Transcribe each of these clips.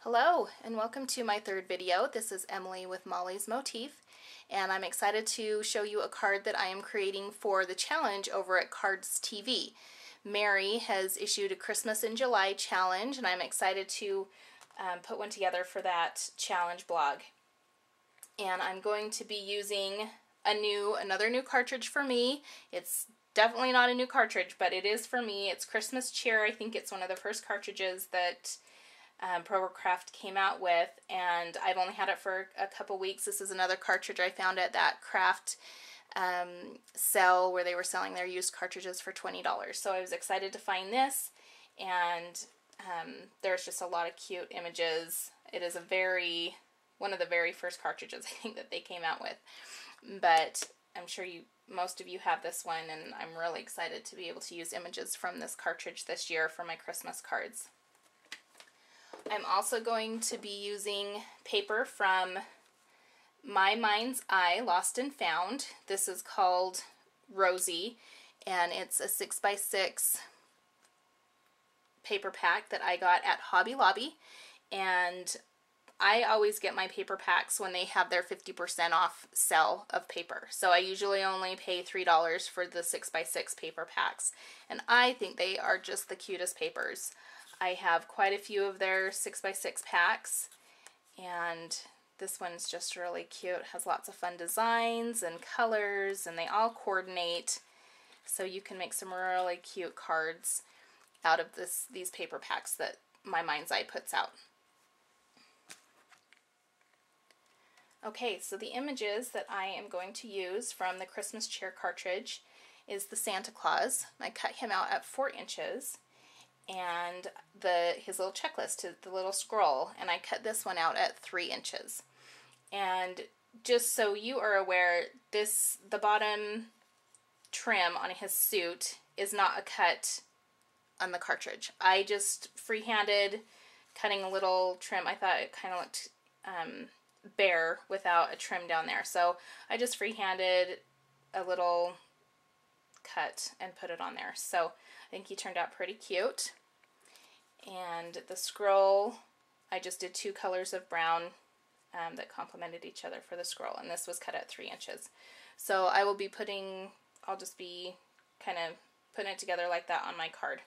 Hello and welcome to my third video. This is Emily with Mollie's Motif, and I'm excited to show you a card that I am creating for the challenge over at Cards TV. Mary has issued a Christmas in July challenge, and I'm excited to put one together for that challenge blog. And I'm going to be using another new cartridge for me. It's definitely not a new cartridge, but it is for me. It's Christmas Cheer. I think it's one of the first cartridges that Craft came out with, and I've only had it for a couple weeks. This is another cartridge I found at that craft sale where they were selling their used cartridges for $20. So I was excited to find this, and there's just a lot of cute images. It is one of the very first cartridges I think that they came out with, but I'm sure most of you have this one, and I'm really excited to be able to use images from this cartridge this year for my Christmas cards. I'm also going to be using paper from My Mind's Eye Lost and Found. This is called Rosie, and it's a 6x6 paper pack that I got at Hobby Lobby, and I always get my paper packs when they have their 50% off sale of paper. So I usually only pay $3 for the 6x6 paper packs, and I think they are just the cutest papers. I have quite a few of their 6x6 packs, and this one's just really cute. It has lots of fun designs and colors, and they all coordinate, so you can make some really cute cards out of these paper packs that My Mind's Eye puts out. Okay, so the images that I am going to use from the Christmas Cheer cartridge is the Santa Claus. I cut him out at 4 inches. And his little checklist, the little scroll, and I cut this one out at 3 inches. And just so you are aware, the bottom trim on his suit is not a cut on the cartridge. I just freehanded cutting a little trim. I thought it kind of looked bare without a trim down there, so I just freehanded a little cut and put it on there. So I think he turned out pretty cute. And the scroll, I just did 2 colors of brown that complemented each other for the scroll, and this was cut at 3 inches. So I'll just be kind of putting it together like that on my card.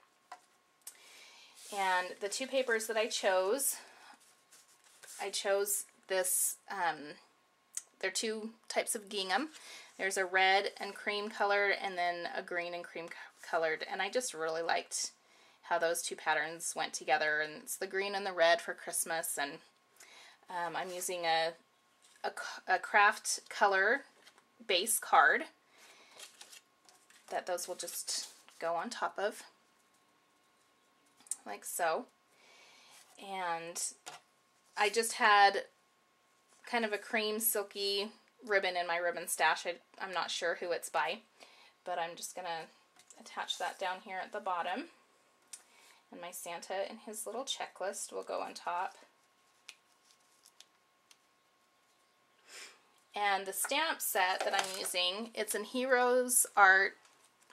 And the 2 papers that I chose this, there are 2 types of gingham. There's a red and cream colored, and then a green and cream colored, and I just really liked how those 2 patterns went together, and it's the green and the red for Christmas. And I'm using a craft color base card that those will just go on top of, like so. And I just had kind of a cream silky ribbon in my ribbon stash. I'm not sure who it's by, but I'm just going to attach that down here at the bottom. And my Santa and his little checklist will go on top. And the stamp set that I'm using, it's an Heroes Art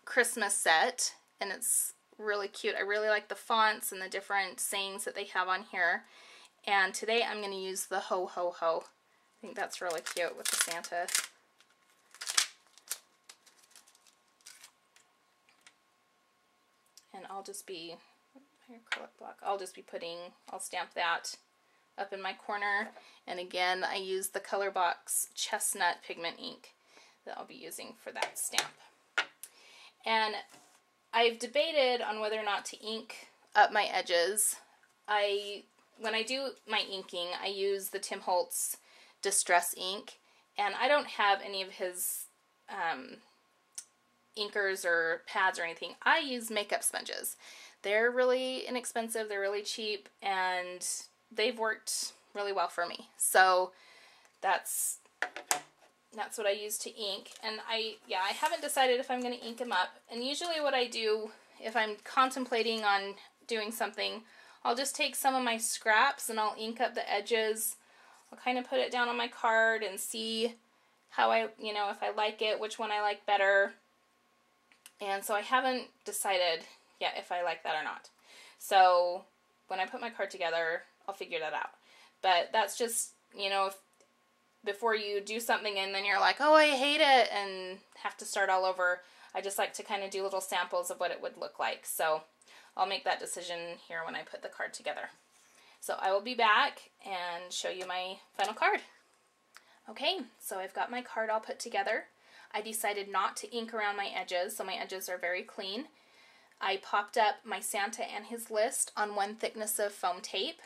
Christmas set, and it's really cute. I really like the fonts and the different sayings that they have on here. And today I'm going to use the Ho Ho Ho. I think that's really cute with the Santa. And I'll just be acrylic block. I'll stamp that up in my corner. And again, I use the Color Box Chestnut pigment ink that I'll be using for that stamp. And I've debated on whether or not to ink up my edges. When I do my inking, I use the Tim Holtz Distress ink, and I don't have any of his inkers or pads or anything. I use makeup sponges. They're really inexpensive, they're really cheap, and they've worked really well for me. So that's what I use to ink. And I haven't decided if I'm going to ink them up. And usually what I do, if I'm contemplating on doing something, I'll just take some of my scraps and I'll ink up the edges. I'll kind of put it down on my card and see how if I like it, which one I like better. And so I haven't decided yet if I like that or not. So when I put my card together, I'll figure that out. But that's just, you know, before you do something and then you're like, oh, I hate it, and have to start all over, I just like to kind of do little samples of what it would look like. So I'll make that decision here when I put the card together. So I will be back and show you my final card. Okay, so I've got my card all put together. I decided not to ink around my edges, so my edges are very clean. I popped up my Santa and his list on 1 thickness of foam tape.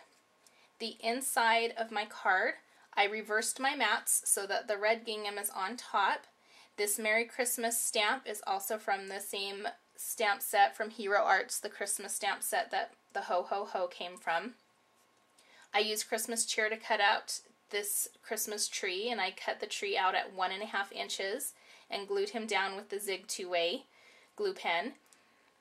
The inside of my card, I reversed my mats so that the red gingham is on top. This Merry Christmas stamp is also from the same stamp set from Hero Arts, the Christmas stamp set that the Ho Ho Ho came from. I used Christmas cheer to cut out this Christmas tree, and I cut the tree out at 1.5 inches and glued him down with the Zig 2-way glue pen.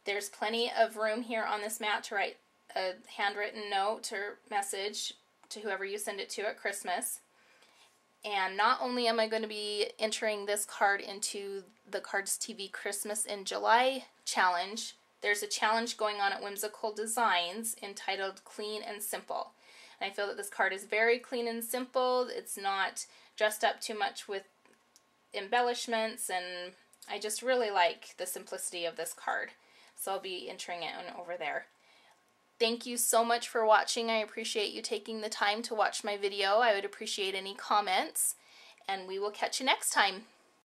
There's plenty of room here on this mat to write a handwritten note or message to whoever you send it to at Christmas. And not only am I going to be entering this card into the Cards TV Christmas in July challenge, there's a challenge going on at Whimsical Designs entitled Clean and Simple. And I feel that this card is very clean and simple. It's not dressed up too much with embellishments, and I just really like the simplicity of this card. So I'll be entering it over there. Thank you so much for watching. I appreciate you taking the time to watch my video. I would appreciate any comments, and we will catch you next time.